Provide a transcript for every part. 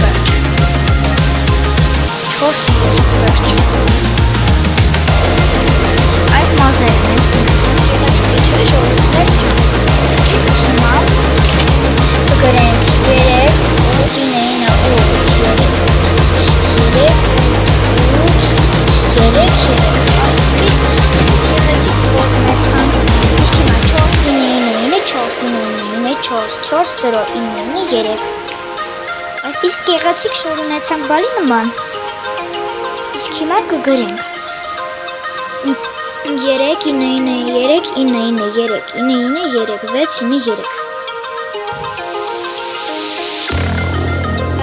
Վերջ։ 4 վերջ։ Այս մասերն են գեղեցիկի շորտներ իսկ հիմա կգրենք 3 օտինեինը 3 ասպի գեղեցիկ որմեցան իսկ հիմա 4 այսպես գեղեցիկ շոր ունեցանք բալի նման իսկ հիմա կգրենք 3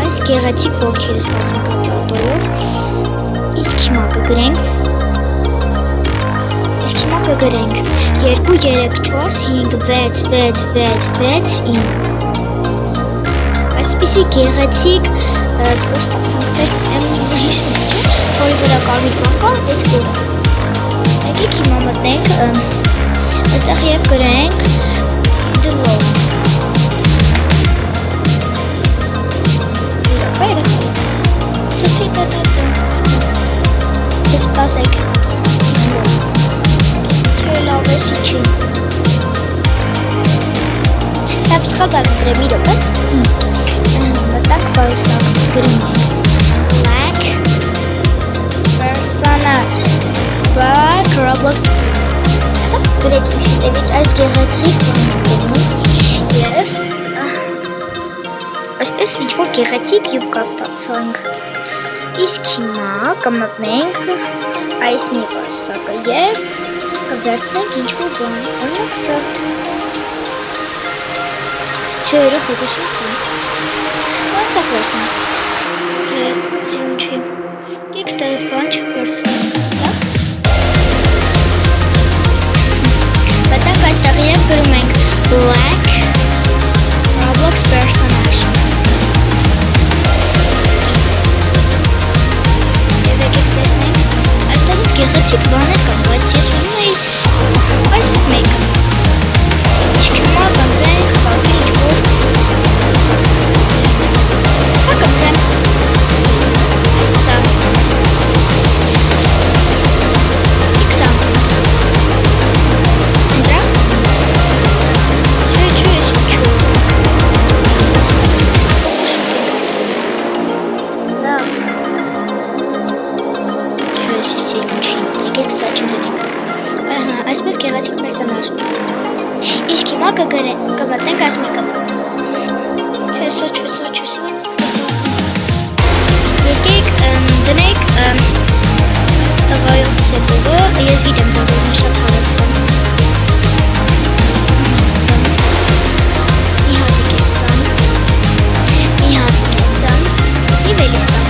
այս գեղեցիկ ոտքերը ստացանք ապտատորով իսկ հիմա կգրենք 2, 3, 4, 5, 6, 9 այսպիսի գեղեցիկ որ ստացանք հիշում չէ որի վրա կարմիր բան կար այդ գորը եկեք հիմա մտնենք այստեղ և գրենք դլով սպասեք չէ լավ է սիչի լավ չկատակ դրեմ իրոք մտանք բարիսակ գրում ենք black Roblox գրեք իմ հետևից այս գեղեցիկ և այսպես ինչ-որ գեղեցիկ յուբկա ստացանք իսկ հիմա կմտնենք այս մի բարսակը և կվերցնենք ինչ-որ բան օրինակ սա չէ երեխեք ուսում սա վերցնենք չէ սիրուն չի դիք ստայից բան չվերցնենք Մտանք այստեղ և գրում ենք Black Roblox personage Եվ եկեք տեսնենք այստեղից գեղեցիկ բաներ կան, բայց ես ուզում էի այս մեկը Իսկ հիմա կընտրենք բաղի ինչ-որ Սա կընտրեմ Այս սա Այսպես գեղեցիկ պերսոնաժ Իսկ հիմա կմտնենք այս մեկը Չէ, սա Եկեք դնենք ստղայով սեպովը Ես գիտեմ դողորն շատ հարեցան Մի հատիկ է սան Եվ էլի սան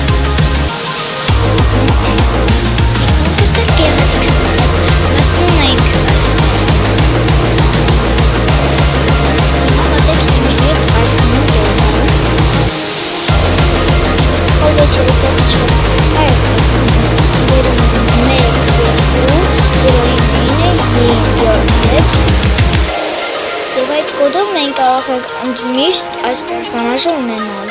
Գեղեցիկ ստասան Մտնում ենք այստեղ Մատեք իմ և այսնում գեղարը Սխալվեց երեքով չէ Այս տեսնում Վերում մեկ, երկու, 0-9 Եվ այդ կոդով մենք կարող ենք միշտ այս պերսոնաժը ունենալ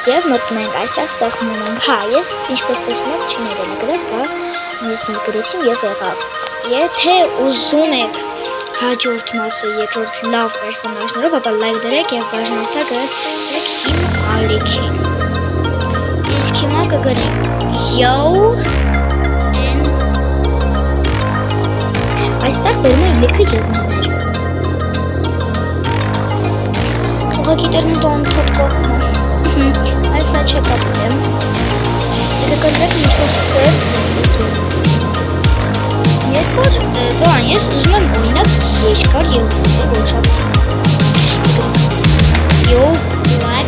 Եվ մտնում ենք այստեղ սեղմում ենք Հա, ես ինչպես տեսնում եք չներել գրես դա Ես մեր գրեցին և եղավ Եթե ուզում եք հաջորդ մասը երկրորդ լավ պերսոնաժներով ապա լայք դրեք և բաժանորդակ գրեք իմ ալիքին Իսկ հիմա կգրենք Yo and Այստեղ բերում են լիքը եղուններ Խողակիտերն տոն կողմը Այսա չէ կապտեմ Եթե կրվեք ինչ-որ ստեղ Երկար բան, ես ուզում եմ օրինակ երկար եղուններ, որ շատ Yo, black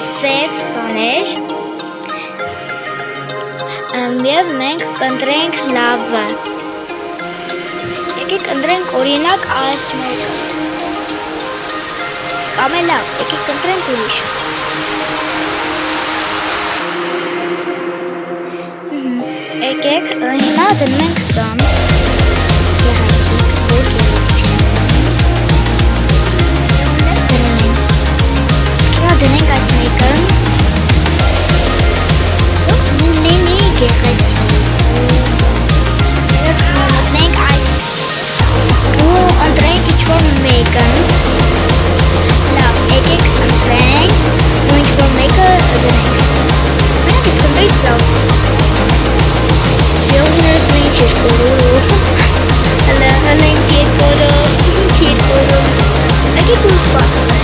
սև բաներ և մենք կընտրենք լավը։ Եկեք ընտրենք օրինակ այս մեկը։ Կամ է լավ, եկեք ընտրենք ուրիշ։ Եկեք հիմա դնենք սան։ Դնենք այս մեկը ունենի գեղեցիկ մտնենք այս ու ընտրենք ինչ-որ մեկը լավ, եկեք ընտրենք ու ինչ-որ մեկը դնենք մենք իսկ ընտրի սա եղուներս ու ինչ էր կորում հլը ինք էր կորում եկեք ու սպա